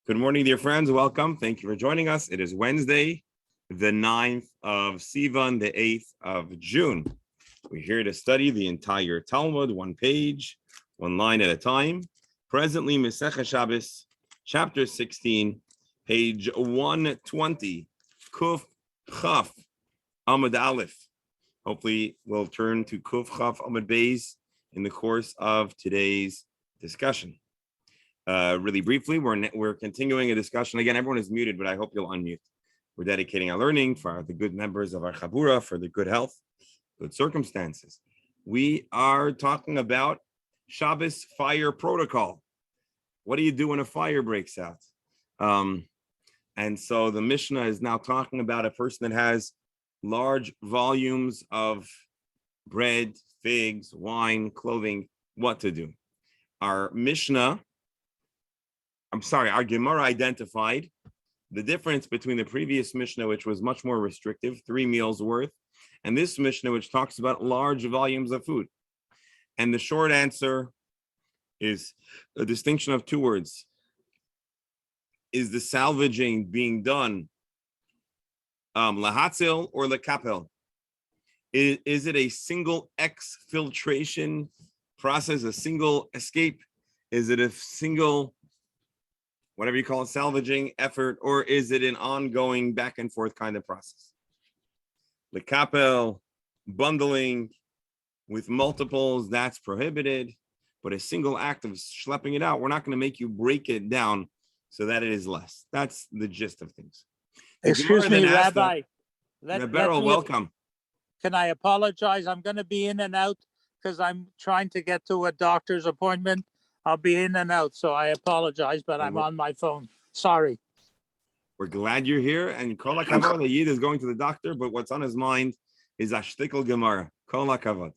Good morning, dear friends. Welcome. Thank you for joining us. It is Wednesday, the 9th of Sivan, the 8th of June. We're here to study the entire Talmud, one page, one line at a time. Presently, Masechet Shabbos, chapter 16, page 120, Kuf Chaf, Amud Aleph. Hopefully, we'll turn to Kuf Chaf Amud Beis in the course of today's discussion. Really briefly, we're continuing a discussion. Again, everyone is muted, but I hope you'll unmute. We're dedicating our learning for the good members of our Chabura, for the good health, good circumstances. We are talking about Shabbos fire protocol. What do you do when a fire breaks out? And so the Mishnah is now talking about a person that has large volumes of bread, figs, wine, clothing, what to do. Our Gemara identified the difference between the previous Mishnah, which was much more restrictive, 3 meals worth, and this Mishnah, which talks about large volumes of food. And the short answer is a distinction of 2 words. Is the salvaging being done lahatzil or lekapel? Is it a single exfiltration process, a single escape? Is it a single, whatever you call it, salvaging effort, or is it an ongoing back and forth kind of process? The kapel, bundling with multiples, that's prohibited, but a single act of schlepping it out, we're not going to make you break it down so that it is less. That's the gist of things. Excuse me, Rabbi. Welcome. Can I apologize? I'm going to be in and out because I'm trying to get to a doctor's appointment. I'll be in and out, so I apologize, but I'm on my phone. Sorry. We're glad you're here. And Kol HaKavod, the Yid is going to the doctor, but what's on his mind is a shtickle Gemara. Kol HaKavod.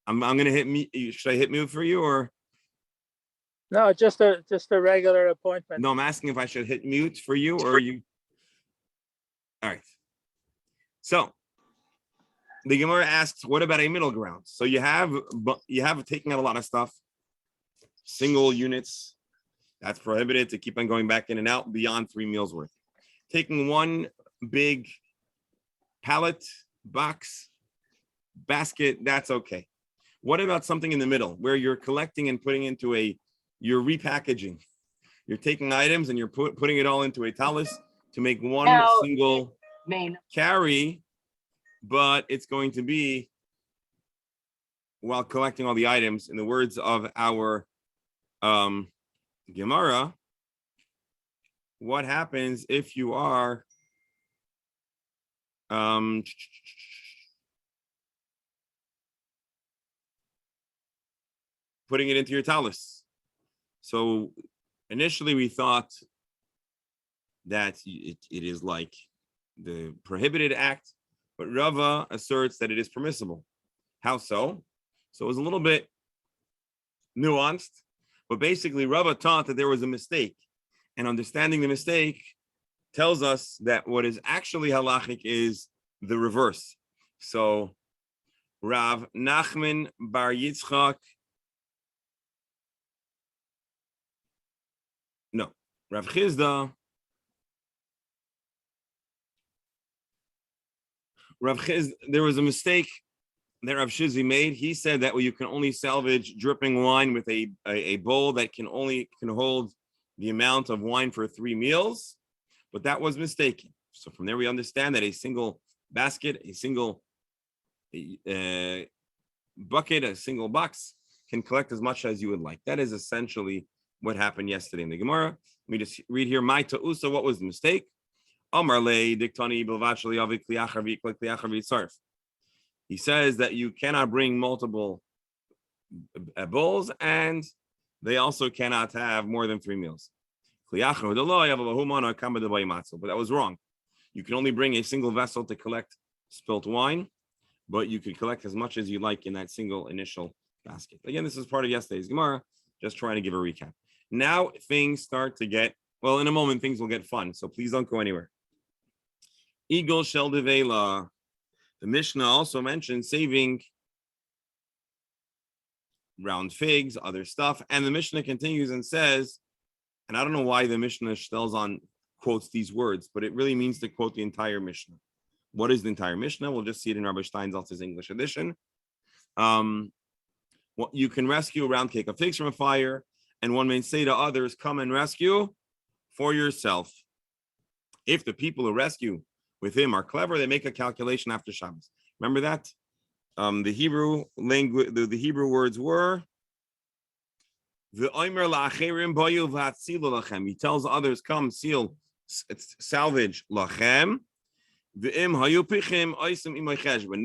I'm going to hit mute. Should I hit mute for you or? No, just a regular appointment. No, I'm asking if I should hit mute for you or you. All right. So the Gemara asks, what about a middle ground? So you have taken out a lot of stuff. Single units, that's prohibited to keep on going back in and out beyond 3 meals worth. Taking one big pallet, box, basket, that's okay. What about something in the middle where you're collecting and putting into you're repackaging? You're taking items and you're putting it all into a talus to make one single carry, but it's going to be while collecting all the items, in the words of our Gemara, what happens if you are putting it into your talus? So initially we thought that it is like the prohibited act, but Rava asserts that it is permissible. How so? So it was a little bit nuanced. But basically, Rava taught that there was a mistake, and understanding the mistake tells us that what is actually halachic is the reverse. So, Rav Nachman bar Yitzchak, Rav Chizda, there was a mistake that Rav Shizvi made. He said that you can only salvage dripping wine with a bowl that can hold the amount of wine for 3 meals, but that was mistaken. So from there we understand that a single basket, a single bucket, a single box can collect as much as you would like. That is essentially what happened yesterday in the Gemara. Let me just read here. My ta'usa, what was the mistake? Amar le diktani bilvachli avik liachar v'iklik liachar v'yitzarf. He says that you cannot bring multiple bowls, and they also cannot have more than 3 meals. But that was wrong. You can only bring a single vessel to collect spilt wine, but you could collect as much as you like in that single initial basket. Again, this is part of yesterday's Gemara, just trying to give a recap. Now things start to get, well, in a moment, things will get fun, so please don't go anywhere. Eagle shel devela. The Mishnah also mentioned saving round figs, other stuff. And the Mishnah continues and says And I don't know why the Mishnah Shtelzon quotes these words, but it really means to quote the entire Mishnah. What is the entire Mishnah? We'll just see it in Rabbi Steinsaltz's English edition. What you can rescue a round cake of figs from a fire, and one may say to others, come and rescue for yourself. If the people who rescue with him are clever, they make a calculation after Shabbos. Remember that? The Hebrew language, the Hebrew words were he tells others, come, salvage lachem. And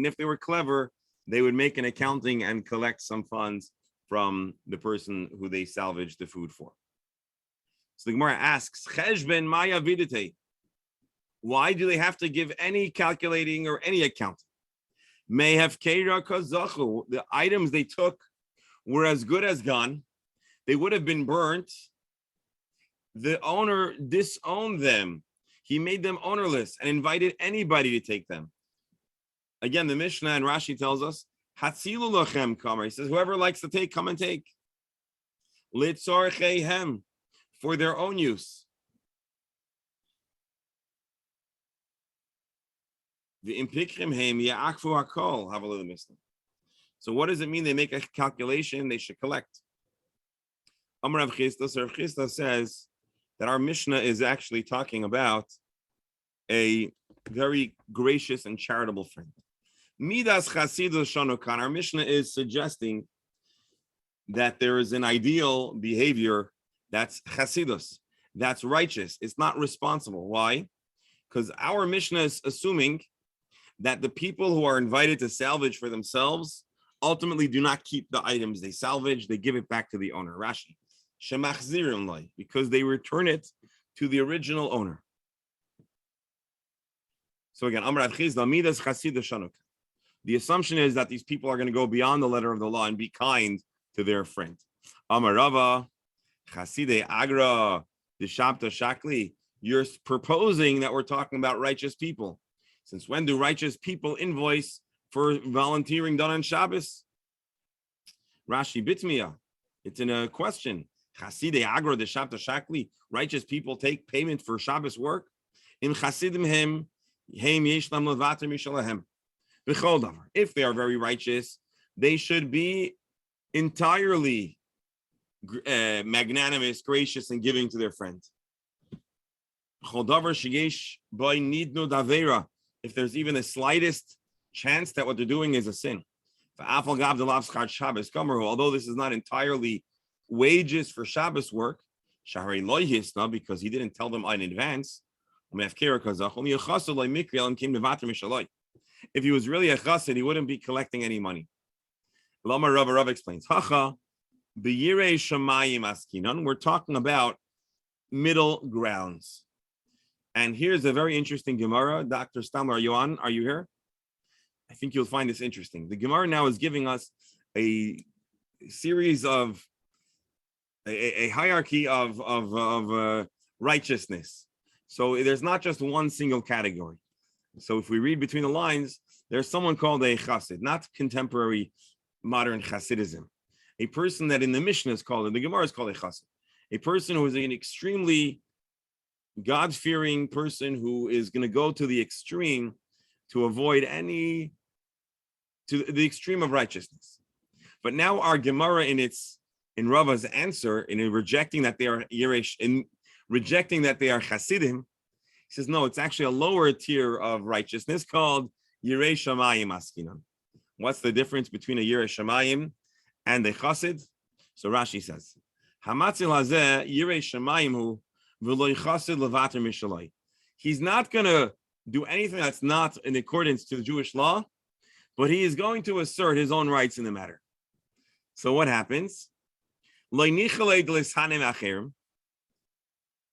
if they were clever, they would make an accounting and collect some funds from the person who they salvaged the food for. So the Gemara asks, why do they have to give any calculating or any accounting? The items they took were as good as gone. They would have been burnt. The owner disowned them. He made them ownerless and invited anybody to take them. Again, the Mishnah and Rashi tells us, Hatzilu lachem kamer. He says, whoever likes to take, come and take. Litzorcheihem, for their own use. V'impikrim heim ya'akfu hakol. Have a little Mishnah. So what does it mean? They make a calculation, they should collect. Amar Rav Chisda, Rav Chisda says that our Mishnah is actually talking about a very gracious and charitable friend. Midas chasidus shanokan. Our Mishnah is suggesting that there is an ideal behavior that's chasidus, that's righteous. It's not responsible. Why? Because our Mishnah is assuming that the people who are invited to salvage for themselves ultimately do not keep the items they salvage. They give it back to the owner. Rashi. Because they return it to the original owner. So again, the assumption is that these people are going to go beyond the letter of the law and be kind to their friend. Amarava, Chaside Agra, the Shabta Shakli. You're proposing that we're talking about righteous people. Since when do righteous people invoice for volunteering done on Shabbos? Rashi Bitmiya. It's in a question. Chaside Agra de Shabta Shakli. Righteous people take payment for Shabbos work. Im Chasidim hem yeshlam levater mishalahem. B'chol davar. If they are very righteous, they should be entirely magnanimous, gracious, and giving to their friends. B'chol davar sheyesh by nidnu davera. If there's even the slightest chance that what they're doing is a sin. Although this is not entirely wages for Shabbos work, because he didn't tell them in advance. If he was really a chassid, he wouldn't be collecting any money. Lama Rav explains, we're talking about middle grounds. And here's a very interesting Gemara. Dr. Stamler, are you on? Are you here? I think you'll find this interesting. The Gemara now is giving us a series of a hierarchy of righteousness. So there's not just one single category. So if we read between the lines, there's someone called a chassid, not contemporary modern chassidism. A person that in the Mishnah is called, in the Gemara is called a chassid. A person who is an extremely God-fearing person who is going to go to the extreme to avoid the extreme of righteousness. But now our Gemara in Rava's answer, in rejecting that they are Yeresh, in rejecting that they are Hasidim, he says, no, it's actually a lower tier of righteousness called Yirei Shamayim Askinan. What's the difference between a Yirei Shamayim and a Chasid? So Rashi says, Hamatzil hazeh Yirei Shamayim hu v'lo Chasid levater mishalai. He's not going to do anything that's not in accordance to the Jewish law, but he is going to assert his own rights in the matter. So what happens?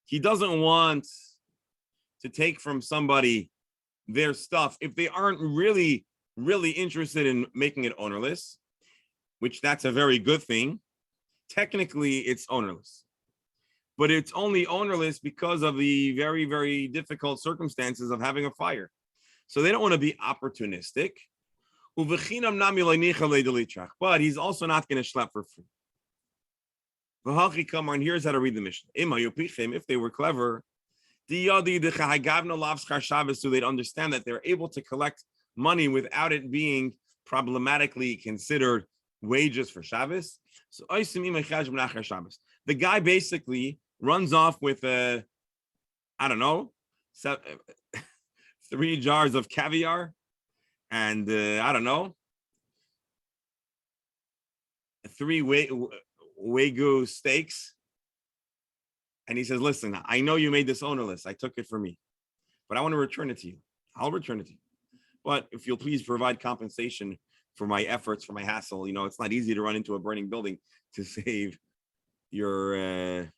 He doesn't want to take from somebody their stuff if they aren't really, really interested in making it ownerless, which that's a very good thing. Technically, it's ownerless. But it's only ownerless because of the very, very difficult circumstances of having a fire. So they don't want to be opportunistic. But he's also not going to schlep for free. And here's how to read the Mishnah. If they were clever, so they'd understand that they're able to collect money without it being problematically considered wages for Shabbos. So the guy basically runs off with I don't know, 3 jars of caviar and I don't know, 3 Wagyu steaks. And he says, listen, I know you made this ownerless. I took it for me, but I want to return it to you. I'll return it to you. But if you'll please provide compensation for my efforts, for my hassle, it's not easy to run into a burning building to save your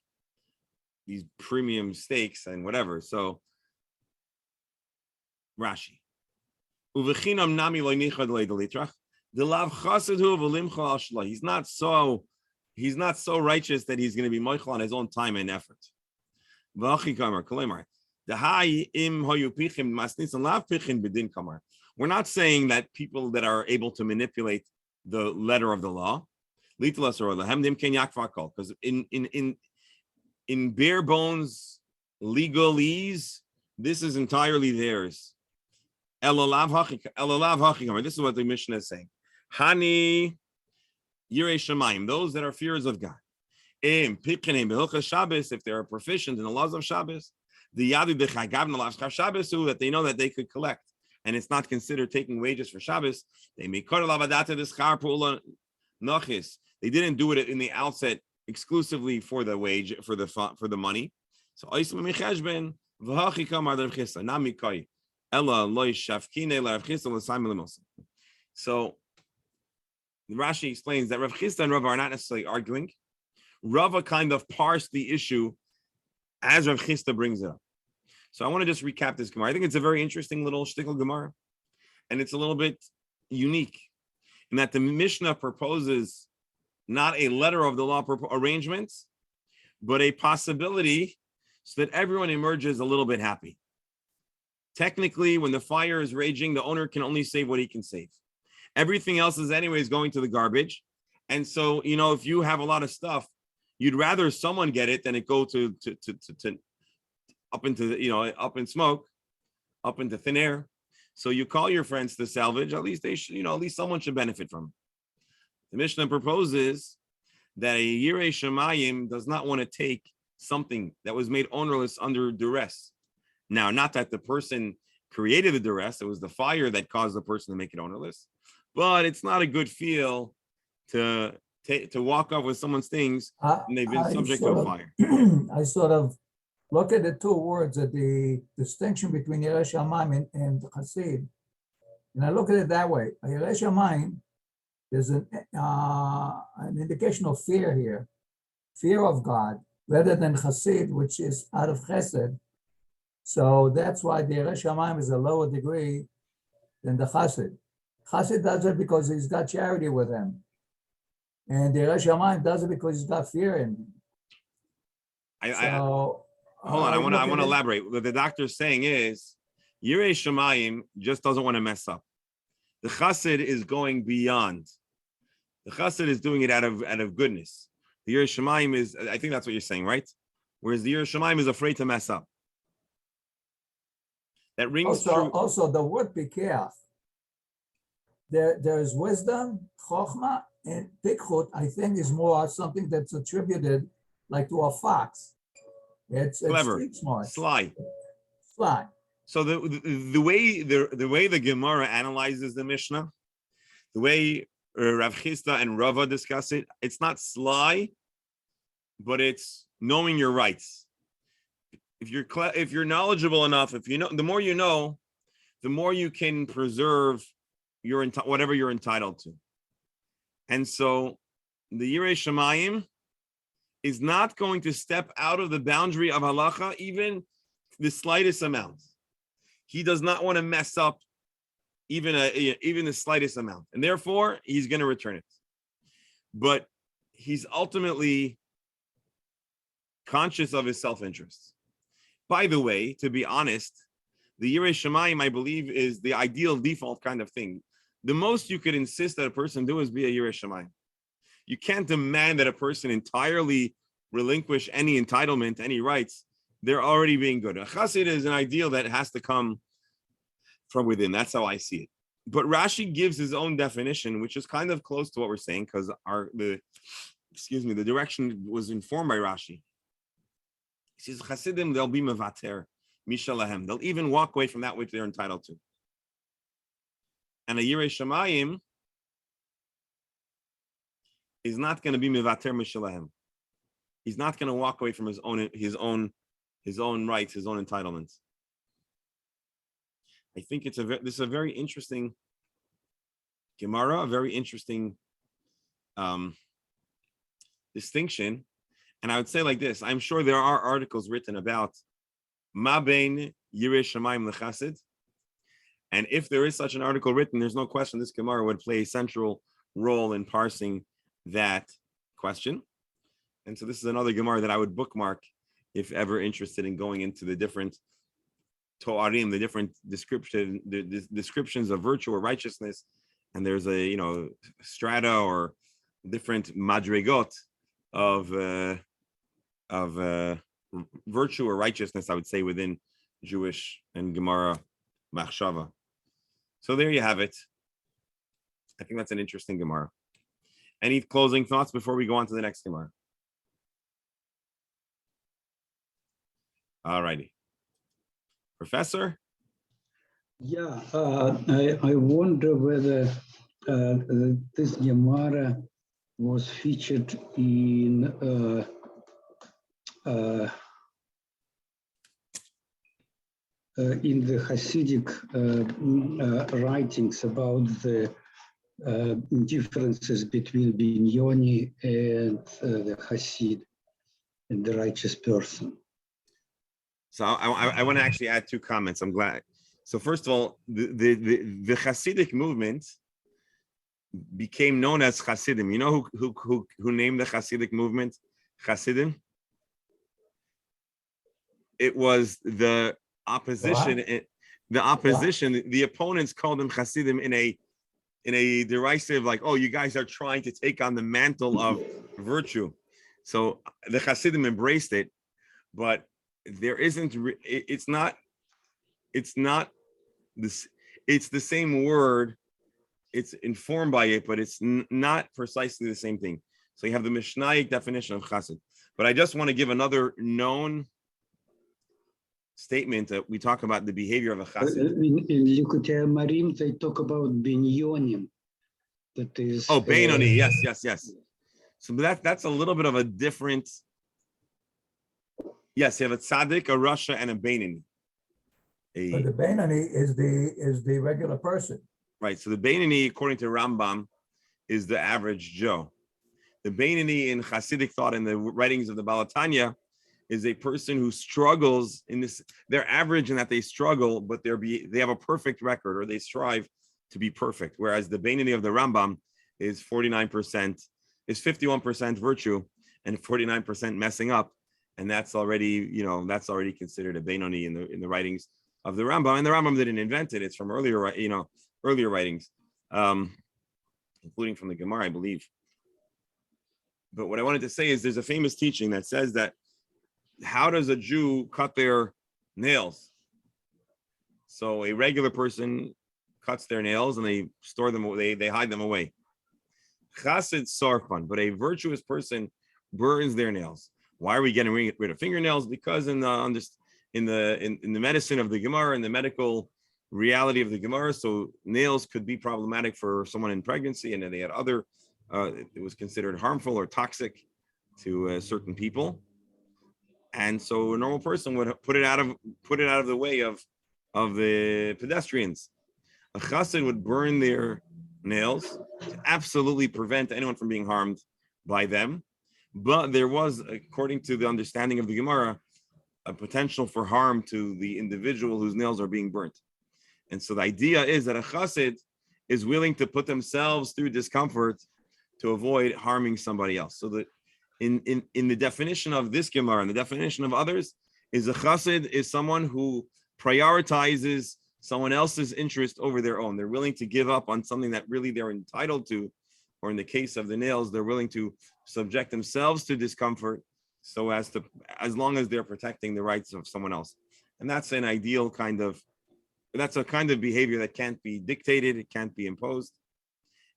these premium steaks and whatever. So Rashi. He's not so righteous that he's going to be moichel on his own time and effort. We're not saying that people that are able to manipulate the letter of the law, because in bare bones legalese, this is entirely theirs. This is what the Mishnah is saying. Hani Yirei Shamayim, those that are fears of God. If they are proficient in the laws of Shabbos, that they know that they could collect, and it's not considered taking wages for Shabbos. They didn't do it in the outset exclusively for the wage, for the money. So So Rashi explains that Rav Chisda and Rava are not necessarily arguing. Rava kind of parsed the issue as Rav Chisda brings it up. So I want to just recap this Gemara. I think it's a very interesting little shtickle Gemara, and it's a little bit unique in that the Mishnah proposes not a letter of the law arrangement, but a possibility so that everyone emerges a little bit happy. Technically, when the fire is raging, the owner can only save what he can save. Everything else is anyways going to the garbage. And so, if you have a lot of stuff, you'd rather someone get it than it go to up into, up in smoke, up into thin air. So you call your friends to salvage, at least they should, at least someone should benefit from it. The Mishnah proposes that a Yirei Shamayim does not want to take something that was made ownerless under duress. Now, not that the person created the duress, it was the fire that caused the person to make it ownerless. But it's not a good feel to walk off with someone's things and they've been subject to a fire. I sort of look at the two words at the distinction between Yirei Shamayim and Chassid, and I look at it that way. Yirei Shamayim, there's an indication of fear here, fear of God, rather than Chassid, which is out of Chesed. So that's why the Yirei Shamayim is a lower degree than the Chassid. Chassid does it because he's got charity with him. And the Yirei Shamayim does it because he's got fear in him. Hold on, I want to elaborate. What the doctor's saying is, Yirei Shamayim just doesn't want to mess up. The Chassid is going beyond. The Chassid is doing it out of goodness. The Yirei Shamayim is, I think that's what you're saying, right? Whereas the Yirei Shamayim is afraid to mess up. That rings true. Also, the word pikach, there's wisdom, chokhmah, and pikchut, I think, is more something that's attributed like to a fox. It's clever, street smart, sly. So the way the Gemara analyzes the Mishnah, the way Rav Chisda and Rava discuss it, it's not sly, but it's knowing your rights. If you're knowledgeable enough, the more you know, the more you can preserve whatever you're entitled to. And so the Yirei Shamayim is not going to step out of the boundary of halacha even the slightest amount. He does not want to mess up even the slightest amount, and therefore he's going to return it. But he's ultimately conscious of his self-interest. By the way, to be honest, the Yirei Shamayim, I believe, is the ideal default kind of thing. The most you could insist that a person do is be a Yirei Shamayim. You can't demand that a person entirely relinquish any entitlement, any rights. They're already being good. A chassid is an ideal that has to come from within. That's how I see it. But Rashi gives his own definition, which is kind of close to what we're saying, because the direction was informed by Rashi. He says, Chassidim, they'll be mevater, mishalahem. They'll even walk away from that which they're entitled to. And a Yirei Shamayim is not going to be mevater mishalahem. He's not going to walk away from his own rights, his own entitlements. I think this is a very interesting Gemara, a very interesting distinction. And I would say like this: I'm sure there are articles written about Ma bein Yirei Shamayim lechasid, and if there is such an article written, there's no question this Gemara would play a central role in parsing that question. And so this is another Gemara that I would bookmark if ever interested in going into the different Toarim, the different descriptions of virtue or righteousness. And there's a strata or different madrigot of virtue or righteousness, I would say, within Jewish and Gemara machshava. So there you have it. I think that's an interesting Gemara. Any closing thoughts before we go on to the next Gemara? All righty. Professor? Yeah, I wonder whether this Gemara was featured in the Hasidic writings about the differences between Binyoni and the Hasid and the righteous person. So I want to actually add two comments. I'm glad. So first of all, the Hasidic movement became known as Hasidim. You know who named the Hasidic movement Hasidim? It was the opposition. The opponents called them Hasidim in a derisive, like, oh, you guys are trying to take on the mantle of virtue. So the Hasidim embraced it, but there isn't. It's not this. It's the same word. It's informed by it, but it's not precisely the same thing. So you have the Mishnaic definition of Chassid. But I just want to give another known statement that we talk about the behavior of a Chassid. In Likutei Amarim, they talk about Binyonim. That is. Oh, Beinoni. Yes. So that's a little bit of a different. Yes, you have a tzaddik, a rasha, and a Beinoni. But the Beinoni is the regular person. Right. So the Beinoni, according to Rambam, is the average Joe. The Beinoni in Hasidic thought, in the writings of the Baal Tanya, is a person who struggles in this. They're average in that they struggle, but they have a perfect record, or they strive to be perfect. Whereas the Beinoni of the Rambam is 49%, is 51% virtue and 49% messing up. And that's already considered a Beinoni in the writings of the Rambam. And the Rambam didn't invent it. It's from earlier writings, including from the Gemara, I believe. But what I wanted to say is there's a famous teaching that says that how does a Jew cut their nails? So a regular person cuts their nails and they store them, they hide them away. Chassid sarfan, but a virtuous person burns their nails. Why are we getting rid of fingernails? Because in the medicine of the Gemara, in the medical reality of the Gemara, so nails could be problematic for someone in pregnancy, and then they had other. It was considered harmful or toxic to certain people, and so a normal person would put it out of the way of the pedestrians. A chassid would burn their nails to absolutely prevent anyone from being harmed by them. But there was, according to the understanding of the Gemara, a potential for harm to the individual whose nails are being burnt. And so the idea is that a chassid is willing to put themselves through discomfort to avoid harming somebody else. So that in the definition of this Gemara and the definition of others, is a chassid is someone who prioritizes someone else's interest over their own. They're willing to give up on something that really they're entitled to or in the case of the nails, they're willing to subject themselves to discomfort so as long as they're protecting the rights of someone else. And that's an ideal that's a kind of behavior that can't be dictated, it can't be imposed.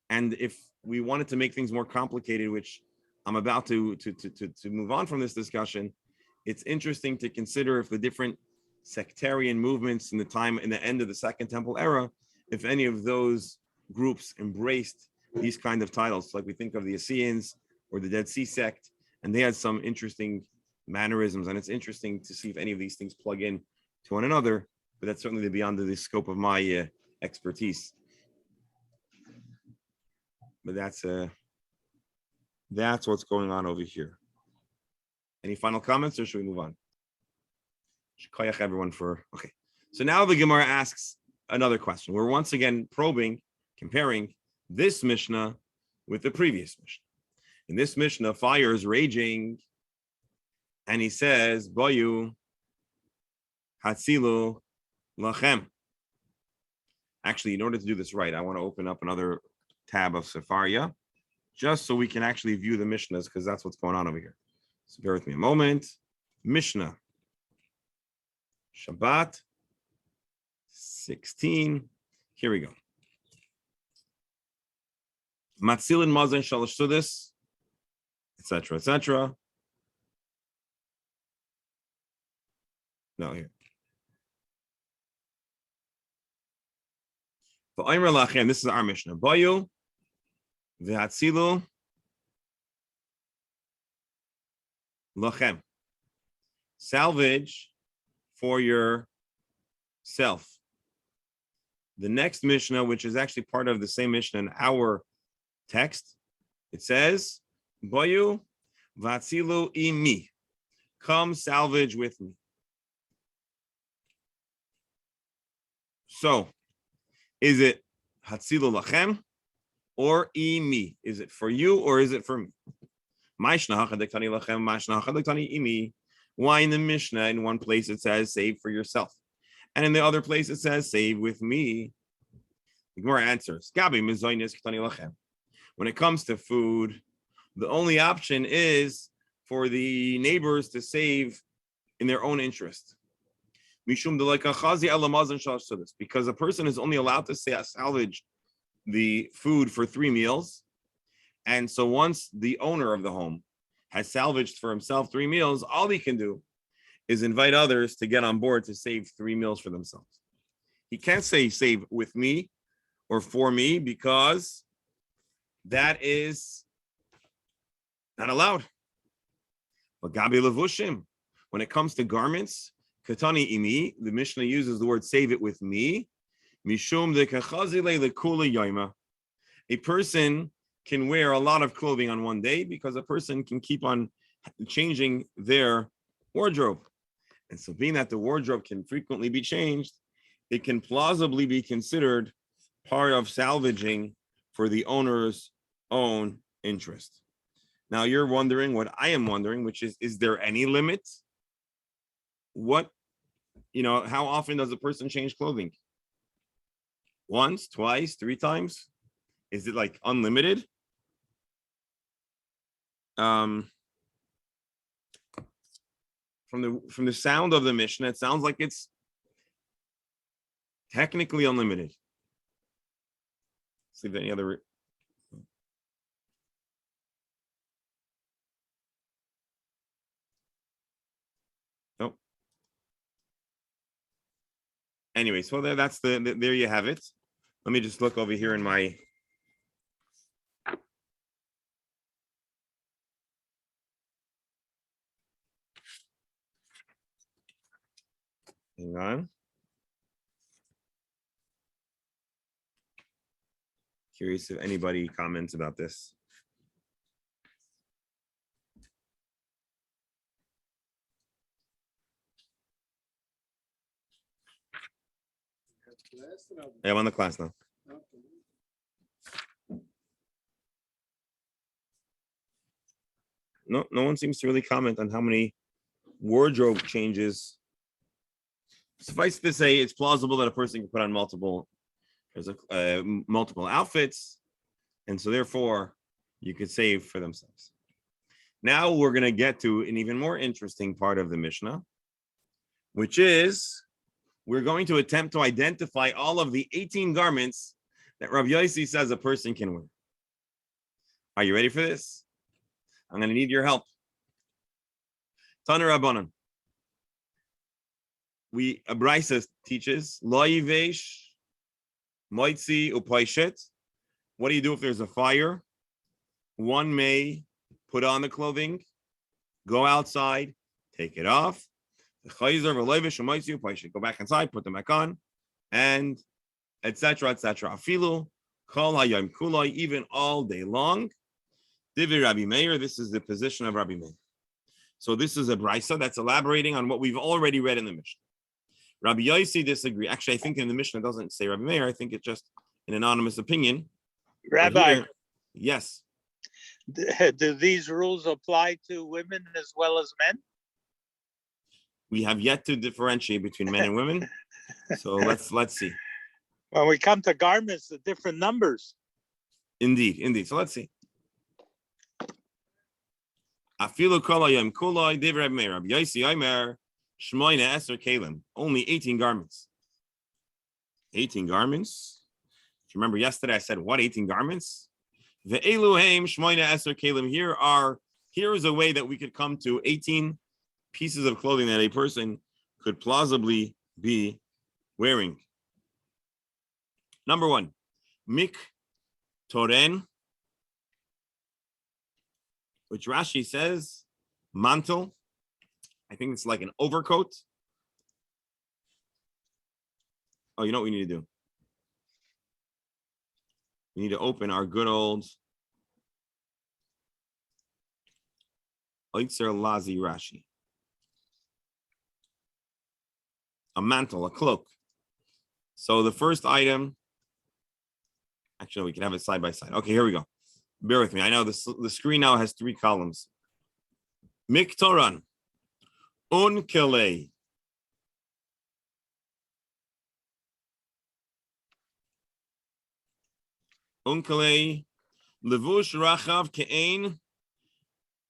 And if we wanted to make things more complicated, which I'm about to move on from this discussion, it's interesting to consider if the different sectarian movements in the end of the Second Temple era, if any of those groups embraced these kind of titles, like we think of the Essenes or the Dead Sea sect, and they had some interesting mannerisms, and it's interesting to see if any of these things plug in to one another, but that's certainly beyond the scope of my expertise. But that's what's going on over here. Any final comments, or should we move on? Shkoyach everyone for okay. So now the Gemara asks another question. We're once again comparing this Mishnah with the previous Mishnah. In this Mishnah, fire is raging, and he says, "Boyu hatzilu lachem." Actually, in order to do this right, I want to open up another tab of Sefaria, just so we can actually view the Mishnahs, because that's what's going on over here. So bear with me a moment. Mishnah, Shabbat 16. Here we go. Matzilin mazen shalosh sudas, etc., etc. No, here. This is our Mishnah. Bayu v'hatzilu lachem. Salvage for yourself. The next Mishnah, which is actually part of the same Mishnah in our text, it says, Bayu v'hatzilu imi. Come salvage with me. So, is it hatzilu lachem or imi? Is it for you or is it for me? Why in the Mishnah, in one place it says save for yourself, and in the other place it says save with me? The Gemara answers, when it comes to food, the only option is for the neighbors to save in their own interest. Because a person is only allowed to salvage the food for 3 meals. And so once the owner of the home has salvaged for himself 3 meals, all he can do is invite others to get on board to save 3 meals for themselves. He can't say save with me or for me, because that is not allowed. But Gabi Levushim, when it comes to garments, Katani imi, the Mishnah uses the word save it with me. Mishum de kachazile lekula yaima. A person can wear a lot of clothing on one day because a person can keep on changing their wardrobe. And so being that the wardrobe can frequently be changed, it can plausibly be considered part of salvaging for the owner's own interest. Now you're wondering what I am wondering, which is there any limit? How often does a person change clothing? Once, twice, 3 times? Is it like unlimited? From the sound of the Mishnah, it sounds like it's technically unlimited. See if any other. Nope. Anyway, so there you have it. Let me just look over here in my. Hang on. Curious if anybody comments about this. Yeah, I'm on the class now. No one seems to really comment on how many wardrobe changes. Suffice to say, it's plausible that a person can put on multiple outfits. And so therefore, you could save for themselves. Now we're going to get to an even more interesting part of the Mishnah, which is we're going to attempt to identify all of the 18 garments that Rabbi Yossi says a person can wear. Are you ready for this? I'm going to need your help. Tana Rabbanan. Brisa teaches, Lo yivesh, moitzi upaishet. What do you do if there's a fire? One may put on the clothing, go outside, take it off. Go back inside, put them back on, and etc. etc. Afilu kol hayom kulai, even all day long. Divi Rabbi Meir. This is the position of Rabbi Meir. So this is a brisa that's elaborating on what we've already read in the Mishnah. Rabbi Yossi disagree. Actually, I think in the Mishnah it doesn't say Rabbi Meir. I think it's just an anonymous opinion. Rabbi, Here, yes. do these rules apply to women as well as men? We have yet to differentiate between men and women. So let's see. When we come to garments, the different numbers. Indeed. So let's see. Afilu kol hayom kulai divrei Rabbi Meir. Rabbi Yossi Omer shmoina eser kelim. Only 18 garments. 18 garments. If you remember yesterday, I said what? 18 garments. The Eluheim shmoina eser kelim. Here is a way that we could come to 18 pieces of clothing that a person could plausibly be wearing. Number one, mik toren, which Rashi says mantle. I think it's like an overcoat. Oh, you know what we need to do? We need to open our good old Oitzer Lazi Rashi. A mantle, a cloak. So the first item, actually, we can have it side by side. Okay, here we go. Bear with me. I know the screen now has 3 columns. Miktoran, unkele. Unkele, levush rachav ke'ein,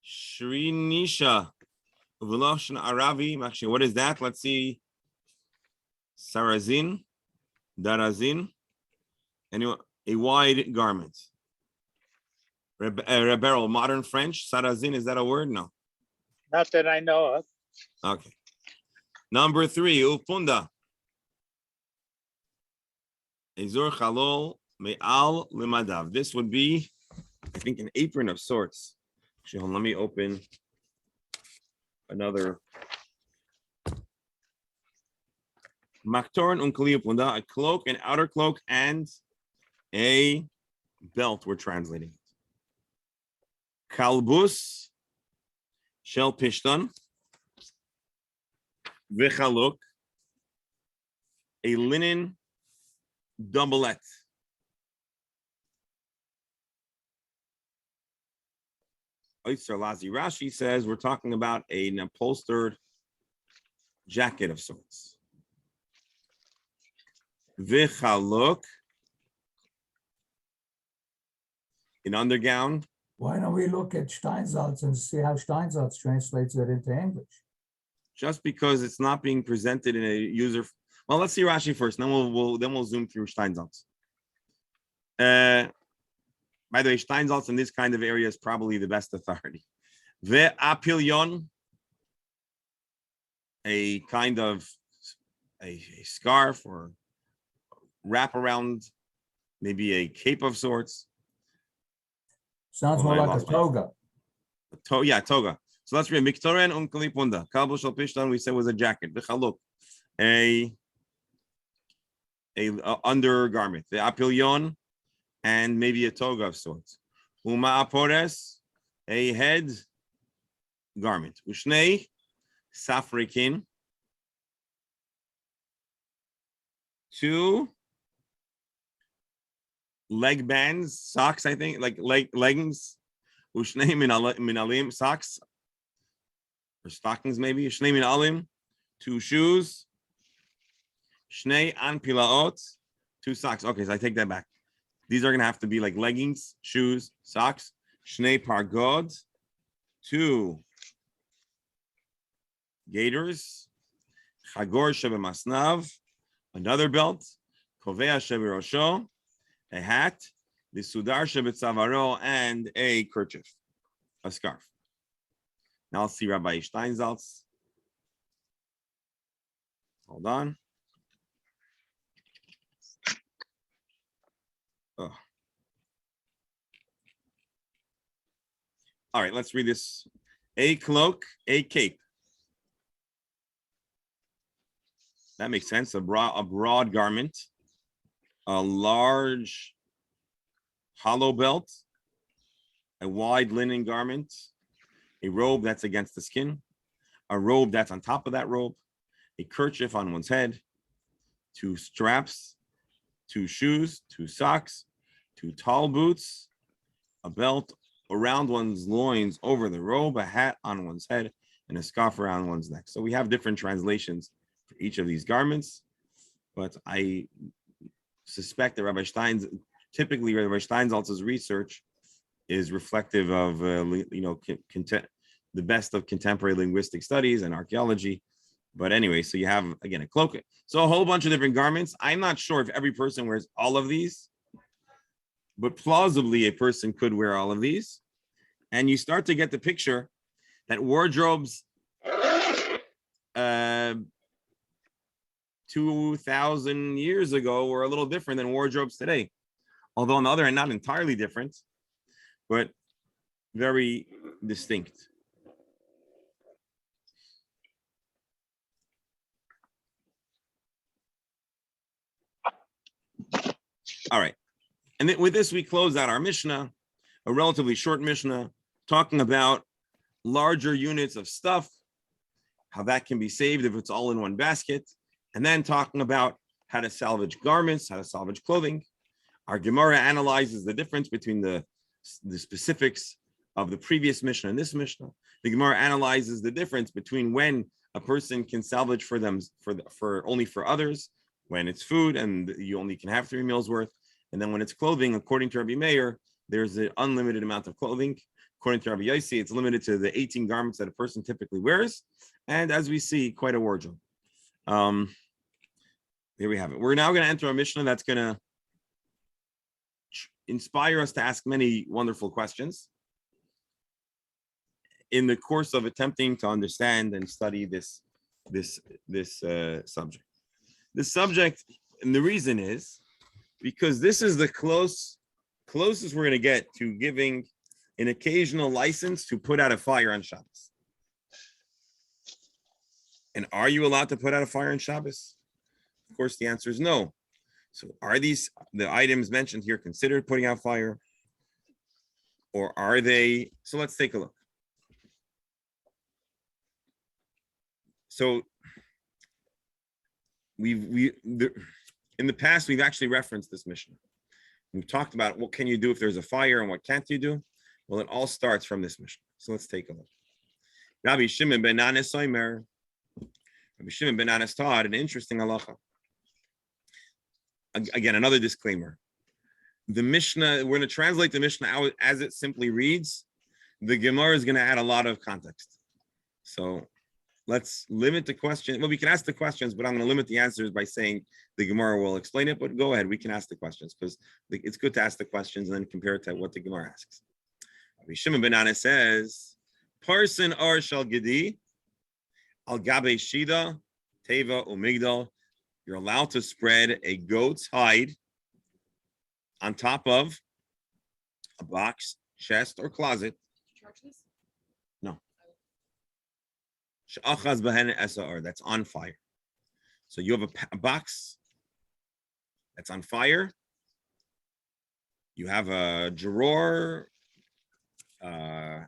shrinisha, v'loshen aravi. Actually, what is that? Let's see. Sarazin, darazin, anyway, a wide garment. Rebel, modern French. Sarazin, is that a word? No. Not that I know of. Okay. Number 3, upunda. Ezur chalol me'al limadav. This would be, I think, an apron of sorts. Actually, let me open another. Maktoran unkali upunda, a cloak, an outer cloak, and a belt. We're translating it. Kalbus shel pishtan v'chaluk, a linen doublet. Oitzer Lazi Rashi says we're talking about an upholstered jacket of sorts. V'chaluk, an undergown. Why don't we look at Steinsaltz and see how Steinsaltz translates it into English? Just because it's not being presented in a user. Well, let's see Rashi first, then we'll zoom through Steinsaltz. By the way, Steinsaltz in this kind of area is probably the best authority. Ve'apilion, a kind of a scarf or wrap around, maybe a cape of sorts. Sounds more like a toga. Toga. So let's read. Miktoren unkalipunda. Kalbo shel pishtan, we said was a jacket. V'chaluk, a undergarment. The apilion, and maybe a toga of sorts. Uma apores, a head garment. Ushnei safrikin, 2 leg bands, socks, I think, like leggings. Ushnei minalim, socks or stockings, maybe. Ushnei minalim, 2 shoes. Shnei anpilaot, 2 socks. Okay, so I take that back. These are going to have to be like leggings, shoes, socks, shnei pargod, 2 gaiters, chagor shebemasnav, another belt, kovea sheberosho, a hat, the sudar shebetzavaro, and a kerchief, a scarf. Now I'll see Rabbi Steinsaltz. Hold on. Oh. All right, let's read this. A cloak, a cape. That makes sense. A broad garment, a large hollow belt, a wide linen garment, a robe that's against the skin, a robe that's on top of that robe, a kerchief on one's head, 2 straps, 2 shoes, 2 socks, 2 tall boots, a belt around one's loins over the robe, a hat on one's head, and a scarf around one's neck. So we have different translations for each of these garments, but I suspect that Rabbi Steinsaltz's research is reflective of the best of contemporary linguistic studies and archaeology. But anyway, so you have, again, a cloak. So a whole bunch of different garments. I'm not sure if every person wears all of these, but plausibly a person could wear all of these. And you start to get the picture that wardrobes 2,000 years ago were a little different than wardrobes today. Although on the other hand, not entirely different, but very distinct. All right. And then with this, we close out our Mishnah, a relatively short Mishnah, talking about larger units of stuff, how that can be saved if it's all in one basket, and then talking about how to salvage garments, how to salvage clothing. Our Gemara analyzes the difference between the specifics of the previous Mishnah and this Mishnah. The Gemara analyzes the difference between when a person can salvage for them for only for others, when it's food and you only can have 3 meals worth, and then when it's clothing, according to Rabbi Meir, there's an unlimited amount of clothing. According to Rabbi Yossi, it's limited to the 18 garments that a person typically wears, and as we see, quite a wardrobe. Here we have it. We're now going to enter a Mishnah that's going to inspire us to ask many wonderful questions in the course of attempting to understand and study this subject. This subject, and the reason is because this is the closest we're going to get to giving an occasional license to put out a fire on Shabbos. And are you allowed to put out a fire on Shabbos? Of course, the answer is no. So are these the items mentioned here considered putting out fire? Or are they? So let's take a look. So in the past, we've actually referenced this Mishnah. We've talked about what can you do if there's a fire and what can't you do? Well, it all starts from this Mishnah. So let's take a look. Rabbi Shimon ben Anas Omer. Rabbi Shimon ben Anas taught an interesting halacha. Again, another disclaimer. The Mishnah, we're going to translate the Mishnah out as it simply reads. The Gemara is going to add a lot of context. So let's limit the question. Well, we can ask the questions, but I'm going to limit the answers by saying the Gemara will explain it. But go ahead, we can ask the questions because it's good to ask the questions and then compare it to what the Gemara asks. Rabbi Shimon ben Anas says, Parson ar shal gedi, al gabe shida, teva umigdal. You're allowed to spread a goat's hide on top of a box, chest, or closet. No. That's on fire. So you have a box that's on fire. You have a drawer, a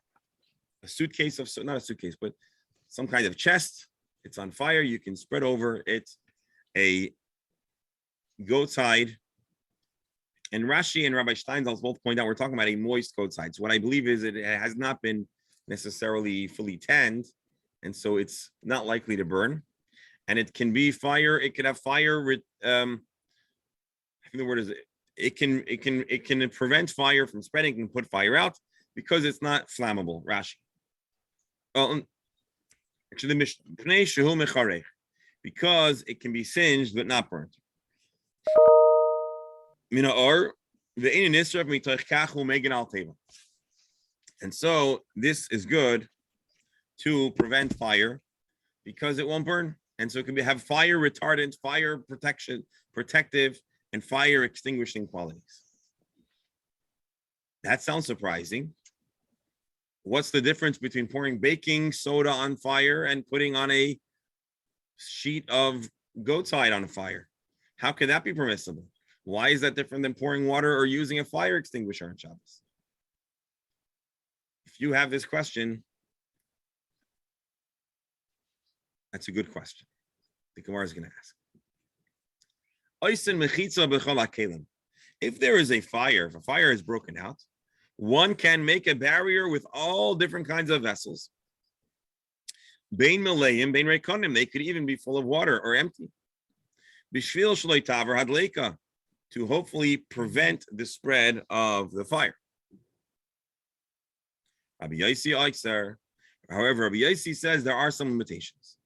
suitcase of, not a suitcase, but some kind of chest. It's on fire. You can spread over it a goat's hide. And Rashi and Rabbi Steinsaltz both point out we're talking about a moist goat's hide. So what I believe is it has not been necessarily fully tanned, and so it's not likely to burn. And it can be fire. It could have fire. I think the word is it can prevent fire from spreading and put fire out because it's not flammable. Rashi. Well, actually, because it can be singed but not burnt. And so this is good to prevent fire because it won't burn. And so it can have fire retardant, fire protective, and fire extinguishing qualities. That sounds surprising. What's the difference between pouring baking soda on fire and putting on a sheet of goat's hide on fire? How could that be permissible? Why is that different than pouring water or using a fire extinguisher on Shabbos? If you have this question, that's a good question. The Gemara is going to ask. If there is a fire, if a fire is broken out, one can make a barrier with all different kinds of vessels. Bein melayim, bein rekonim, they could even be full of water or empty. Bishvil shloi taver hadleika, to hopefully prevent the spread of the fire. Rabbi Yossi Oiser, however, Rabbi Yossi says there are some limitations.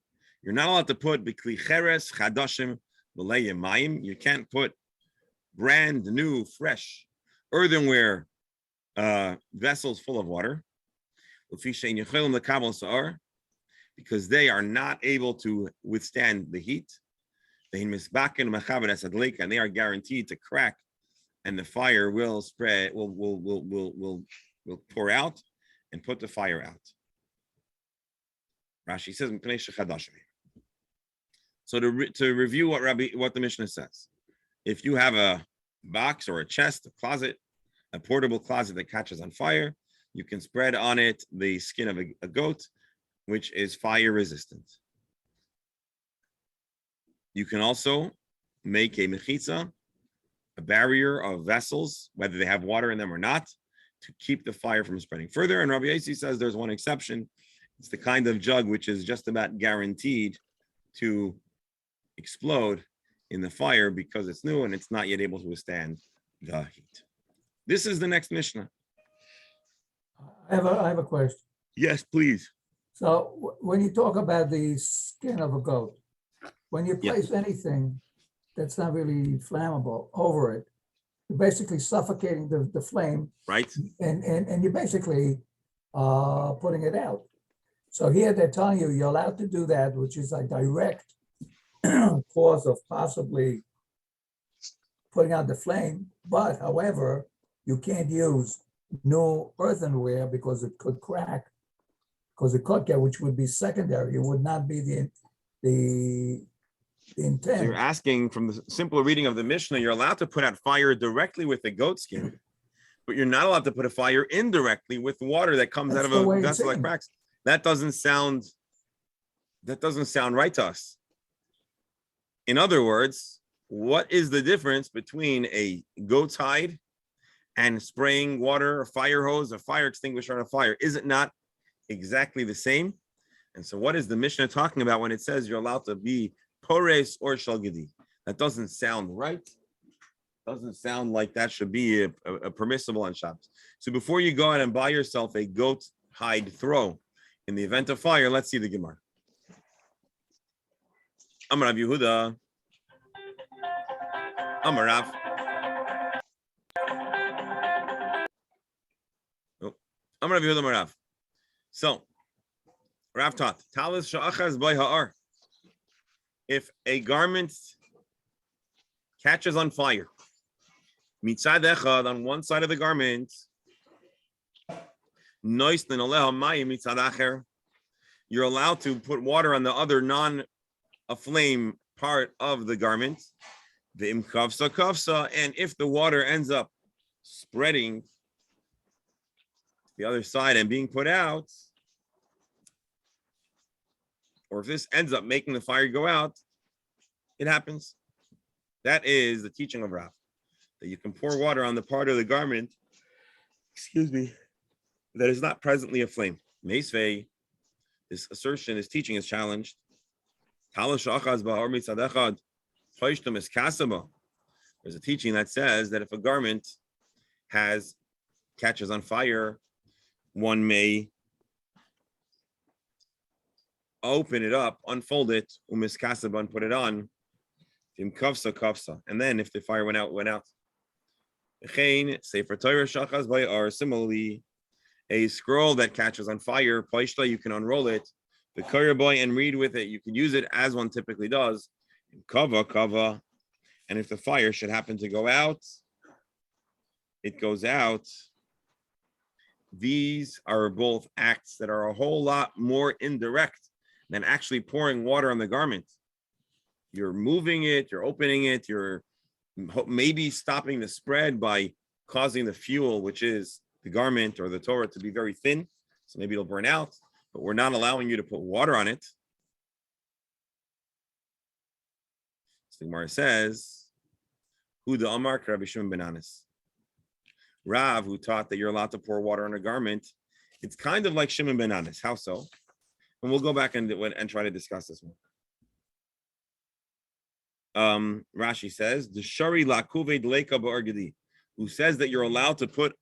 You're not allowed to put b'kli cheres chadashim b'leyim mayim. You can't put brand new, fresh earthenware vessels full of water, because they are not able to withstand the heat. And they are guaranteed to crack, and the fire will spread, will pour out and put the fire out. Rashi says, so to review what the Mishnah says, if you have a box or a chest, a closet, a portable closet that catches on fire, you can spread on it the skin of a goat, which is fire resistant. You can also make a mechitza, a barrier of vessels, whether they have water in them or not, to keep the fire from spreading further. And Rabbi Yossi says there's one exception. It's the kind of jug which is just about guaranteed to explode in the fire because it's new and it's not yet able to withstand the heat. This is the next Mishnah. I have a question. Yes, please. So when you talk about the skin of a goat, when you place anything that's not really flammable over it, you're basically suffocating the flame, Right. and you're basically putting it out. So here they're telling you you're allowed to do that, which is a direct cause of possibly putting out the flame. But however, you can't use new earthenware because it could crack, because it could get, which would be secondary. It would not be the intent. So you're asking, from the simple reading of the Mishnah, you're allowed to put out fire directly with the goat skin, but you're not allowed to put a fire indirectly with water that comes out of a vessel that cracks. That doesn't sound right to us. In other words, what is the difference between a goat's hide and spraying water, a fire hose, a fire extinguisher on a fire? Is it not exactly the same? And so what is the Mishnah talking about when it says you're allowed to be pores or shalgidi? That doesn't sound right. Doesn't sound like that should be a permissible on Shabbos. So before you go out and buy yourself a goat hide throw in the event of fire, let's see the Gemara. Amar Rav Yehuda. Amar Rav. Amar Rav Yehuda Amar Rav. So, Rav taught, Talis sha'achaz by ha'ar. If a garment catches on fire, mitzad echad, on one side of the garment, noisnin aleha mayim mitzad acher, you're allowed to put water on the other non-aflame part of the garment. The imkavsa kavsa, and if the water ends up spreading the other side and being put out, or if this ends up making the fire go out, it happens. That is the teaching of Rav, that you can pour water on the part of the garment, that is not presently aflame. Meisvei, this assertion, this teaching is challenged. There's a teaching that says that if a garment catches on fire, one may open it up, unfold it, umiskasaba, put it on, kafsa, and then if the fire went out, went out. Sefer Torah shachas bayar. Similarly, a scroll that catches on fire, paishta, you can unroll it, the courier boy, and read with it. You can use it as one typically does, kava, and if the fire should happen to go out, it goes out. These are both acts that are a whole lot more indirect than actually pouring water on the garment. You're moving it, you're opening it, you're maybe stopping the spread by causing the fuel, which is the garment or the Torah, to be very thin. So maybe it'll burn out, but we're not allowing you to put water on it. So the Gemara says, Hu the Amar Rabbi Shimon ben Anas. Rav, who taught that you're allowed to pour water on a garment, it's kind of like Shimon ben Anas. How so? And we'll go back and try to discuss this one. Rashi says, the Shari Lakuve Dleka Ba'argadi, who says that you're allowed to put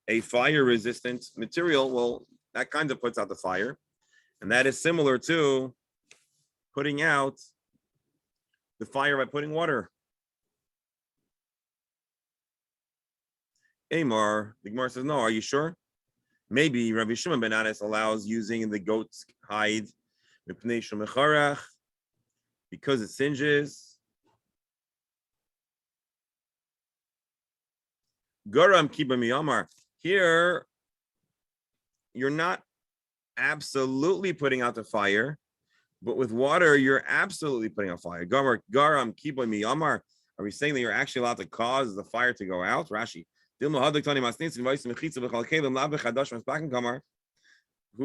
a fire-resistant material. Well, that kind of puts out the fire. And that is similar to putting out the fire by putting water. Amar, the Gemara says, no, are you sure? Maybe Rabbi Shimon ben Anas allows using the goat's hide because it singes. Garam kiba miyamar. Here, you're not absolutely putting out the fire, but with water, you're absolutely putting out fire. Garam kiba miyamar. Are we saying that you're actually allowed to cause the fire to go out? Rashi. Who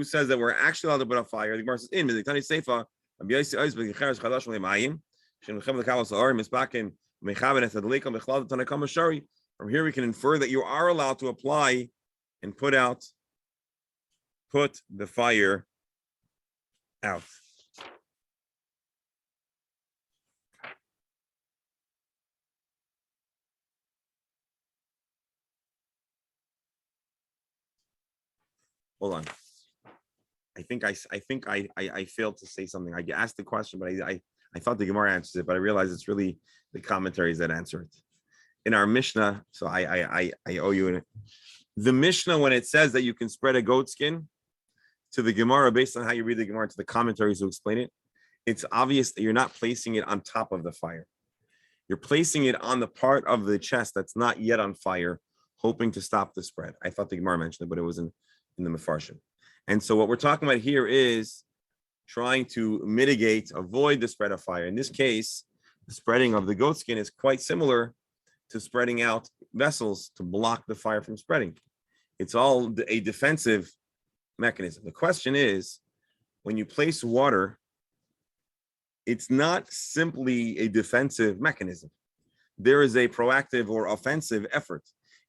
says that we're actually allowed to put out fire? The Gemara says, in from here we can infer that you are allowed to apply and put the fire out. Hold on. I think I failed to say something. I asked the question, but I thought the Gemara answers it, but I realized it's really the commentaries that answer it. In our Mishnah, so I owe you in it. The Mishnah, when it says that you can spread a goat skin, to the Gemara, based on how you read the Gemara, to the commentaries who explain it, it's obvious that you're not placing it on top of the fire. You're placing it on the part of the chest that's not yet on fire, hoping to stop the spread. I thought the Gemara mentioned it, but it was in the Mefarshim. And so what we're talking about here is trying to avoid the spread of fire. In this case, the spreading of the goat skin is quite similar to spreading out vessels to block the fire from spreading. It's all a defensive mechanism. The question is, when you place water, it's not simply a defensive mechanism. There is a proactive or offensive effort.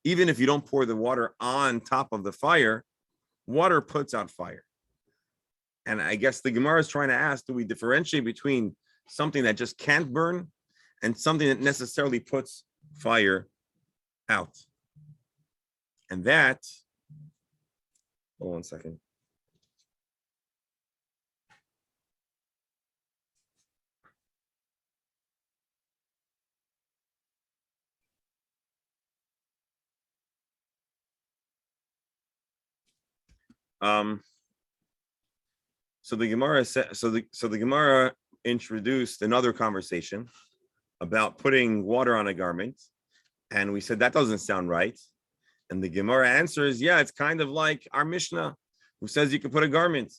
Even if you don't pour the water on top of the fire, water puts out fire. And I guess the Gemara is trying to ask, do we differentiate between something that just can't burn and something that necessarily puts fire out? And that, hold on 1 second. So the Gemara said, so the Gemara introduced another conversation about putting water on a garment, and we said that doesn't sound right. And the Gemara answers, yeah, it's kind of like our Mishnah, who says you can put a garment.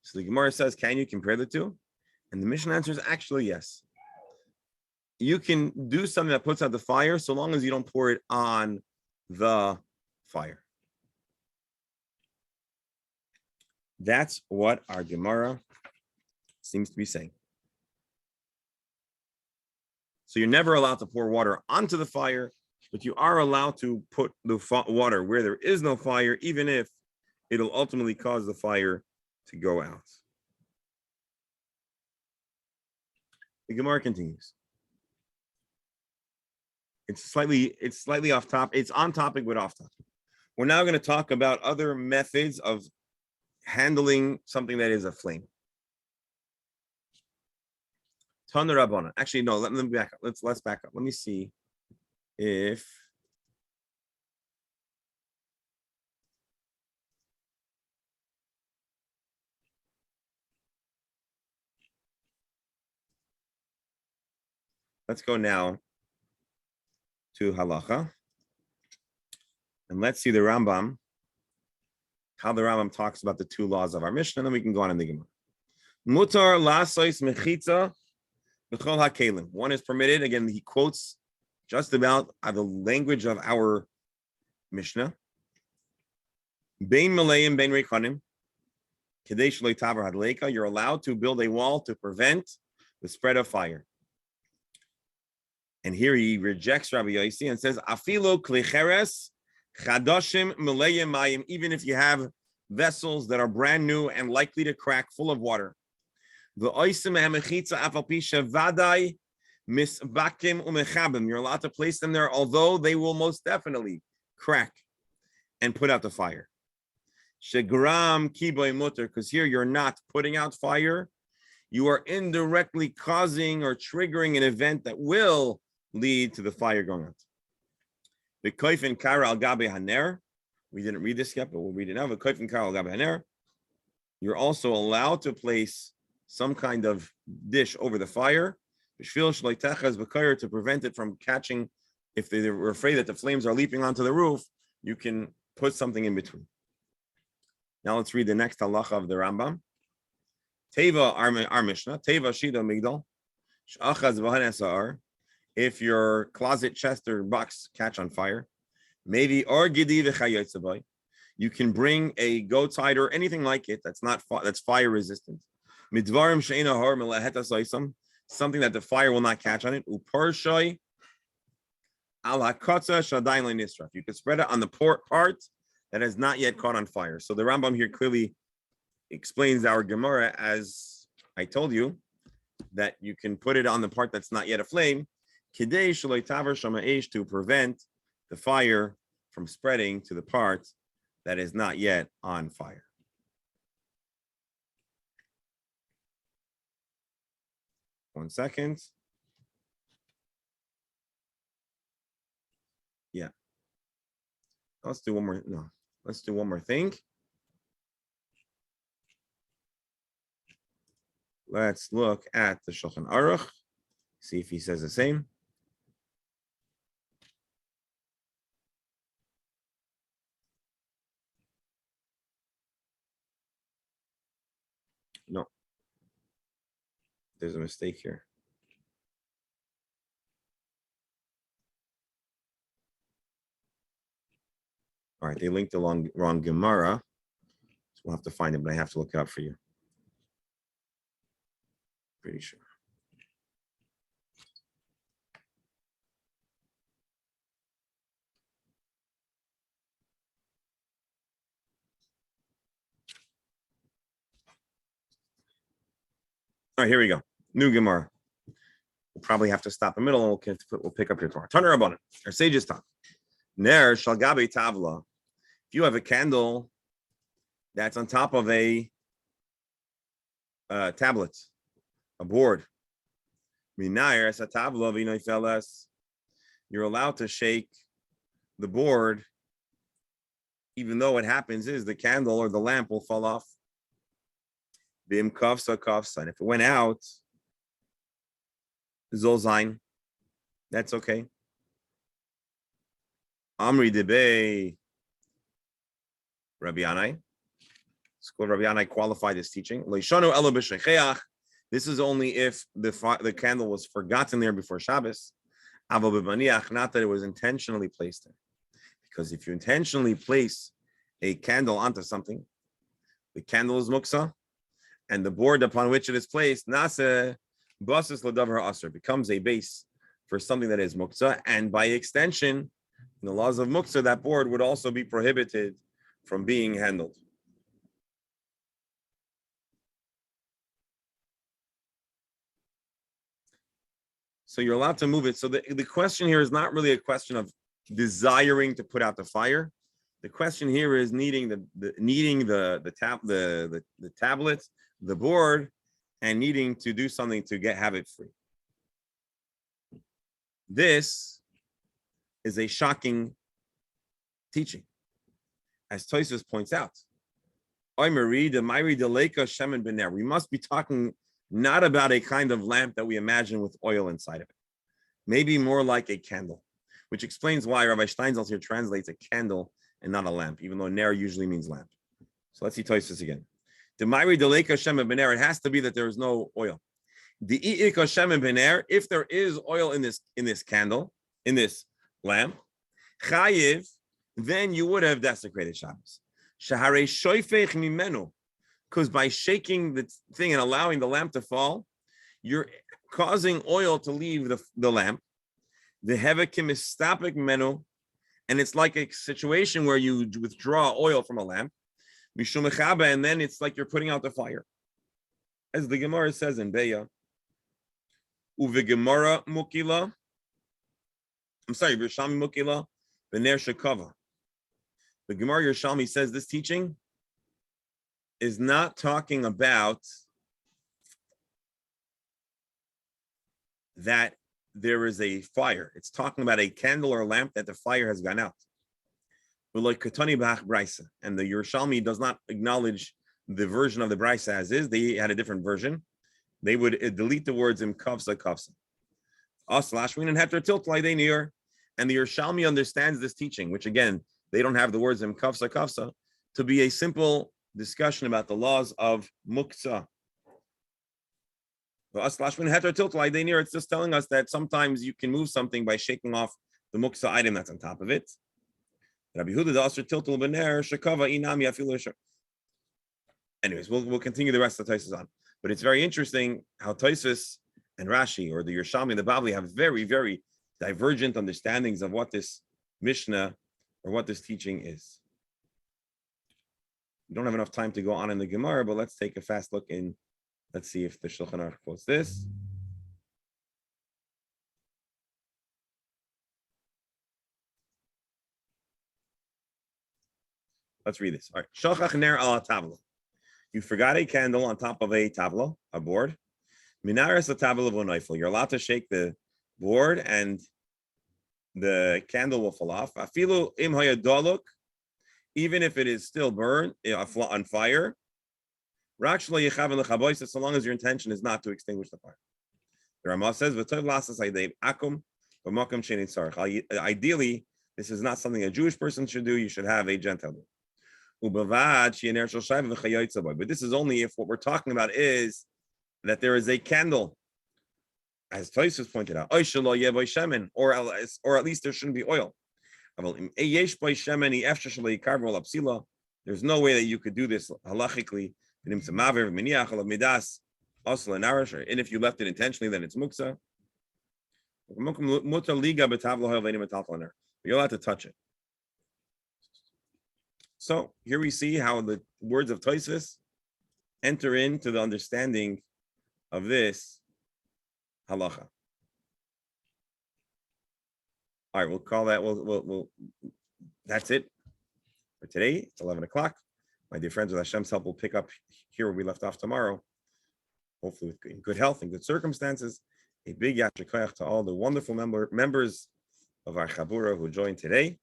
So the Gemara says, can you compare the two? And the Mishnah answers, actually, yes. You can do something that puts out the fire so long as you don't pour it on the fire. That's what our Gemara seems to be saying. So you're never allowed to pour water onto the fire, but you are allowed to put the water where there is no fire, even if it'll ultimately cause the fire to go out. The Gemara continues. It's slightly off topic. It's on topic but off topic. We're now going to talk about other methods of handling something that is a flame. Tana Rabbana. Actually, no, let me back up. Let's back up. Let me see if let's go now to halacha. And let's see the Rambam, how the Rambam talks about the two laws of our Mishnah, and then we can go on in the Gemara. Mutar lasois mechitza b'chol hakelim. One is permitted. Again, he quotes just about the language of our Mishnah. Bein malayim bein reikanim kedei shelo yitaver hadleika. You're allowed to build a wall to prevent the spread of fire. And here he rejects Rabbi Yossi and says, "Afilo kli cheres chadashim malayim mayim." Even if you have vessels that are brand new and likely to crack, full of water. The oisim hamechitza afal pi shevadai misbakim umechabim. You're allowed to place them there, although they will most definitely crack and put out the fire. Shegram kiboy mutter, because here you're not putting out fire, you are indirectly causing or triggering an event that will lead to the fire going out. The koifin kara al gabe haner. We didn't read this yet, but we'll read it now. The koifin kara al gabe haner. You're also allowed to place some kind of dish over the fire, to prevent it from catching. If they were afraid that the flames are leaping onto the roof, you can put something in between. Now let's read the next halacha of the Rambam. Teva, our Mishnah. Teva shida migdal. Sh'achaz v'hanesar. If your closet chest or box catch on fire, maybe or gidi v'chayotzabai. You can bring a goat's hide or anything like it that's fire resistant. Midvarim she'ena har melaheta soisam. Something that the fire will not catch on it. Uparshay al hakatza shadayin le'nisraf. You can spread it on the part that has not yet caught on fire. So the Rambam here clearly explains our Gemara, as I told you, that you can put it on the part that's not yet aflame, kidei shelo yitaver shama eish, to prevent the fire from spreading to the part that is not yet on fire. One second. Yeah. Let's do one more. No, let's do one more thing. Let's look at the Shulchan Aruch, see if he says the same. No. There's a mistake here. All right, they linked the wrong Gemara. So we'll have to find it, but I have to look it up for you. Pretty sure. All right, here we go. New Gemara. We'll probably have to stop in the middle and we'll pick up your Torah. Taner Rabbanan, our sages talk. Ner shal gabe tavla. If you have a candle that's on top of a tablet, a board, you're allowed to shake the board, even though what happens is the candle or the lamp will fall off. Bim kafsa kafsa. If it went out, zolzain, that's okay. Amri debe Rabbi Yanai. School Rabbi Yanai qualified this teaching. This is only if the candle was forgotten there before Shabbos. Not that it was intentionally placed there. Because if you intentionally place a candle onto something, the candle is muksa, and the board upon which it is placed, nase basis ladavar aser, becomes a base for something that is muksa, and by extension, in the laws of muksa, that board would also be prohibited from being handled. So you're allowed to move it. So the question here is not really a question of desiring to put out the fire. The question here is needing the tablet, the board, and needing to do something to have it free. This is a shocking teaching, as Tosfos points out. We must be talking not about a kind of lamp that we imagine with oil inside of it, maybe more like a candle, which explains why Rabbi Steinsaltz here translates a candle and not a lamp, even though ner usually means lamp. So let's see Tosfos again. It has to be that there is no oil. If there is oil in this candle, in this lamp, chayiv, then you would have desecrated Shabbos. Shaharei shoifech mimenu, because by shaking the thing and allowing the lamp to fall, you're causing oil to leave the lamp. The hevekim is stapik menu, and it's like a situation where you withdraw oil from a lamp, mishum mechaba, and then it's like you're putting out the fire. As the Gemara says in Beya, uvegemara mukila. I'm sorry, Yerushalmi mukila, v'ner shekava. The Gemara Yerushalmi says this teaching is not talking about that there is a fire. It's talking about a candle or a lamp that the fire has gone out. And the Yerushalmi does not acknowledge the version of the Brisa as is. They had a different version. They would delete the words in kavsa kavsa. And the Yerushalmi understands this teaching, which again, they don't have the words in kavsa kavsa, to be a simple discussion about the laws of muktzah. It's just telling us that sometimes you can move something by shaking off the muktzah item that's on top of it. Anyways, we'll continue the rest of Tosfos on. But it's very interesting how Tosfos and Rashi, or the Yerushalmi and the Bavli, have very, very divergent understandings of what this Mishnah or what this teaching is. We don't have enough time to go on in the Gemara, but let's take a fast look in. Let's see if the Shulchan Aruch quotes this. Let's read this. All right. Shochach ner ala tavla. You forgot a candle on top of a tavla, a board. Minaris a tavla v'noifel. You're allowed to shake the board and the candle will fall off. Afilu im hayadoluk, even if it is still burned on fire. Rakshla yechaven lechabois, so long as your intention is not to extinguish the fire. The Ramah says, "V'tov lasas aydei akum v'makom she'ein tzarich." Ideally, this is not something a Jewish person should do. You should have a Gentile do. But this is only if what we're talking about is that there is a candle, as Tosfos pointed out, or at least there shouldn't be oil. There's no way that you could do this halachically. And if you left it intentionally, then it's muksa. You're allowed to touch it. So here we see how the words of Tosfos enter into the understanding of this halacha. All right, we'll call that. We'll that's it for today. It's 11 o'clock. My dear friends, with Hashem's help, we'll pick up here where we left off tomorrow, hopefully in good health and good circumstances. A big yasher koach to all the wonderful members of our Chabura who joined today.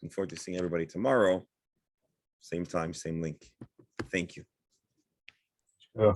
Looking forward to seeing everybody tomorrow. Same time, same link. Thank you. Sure.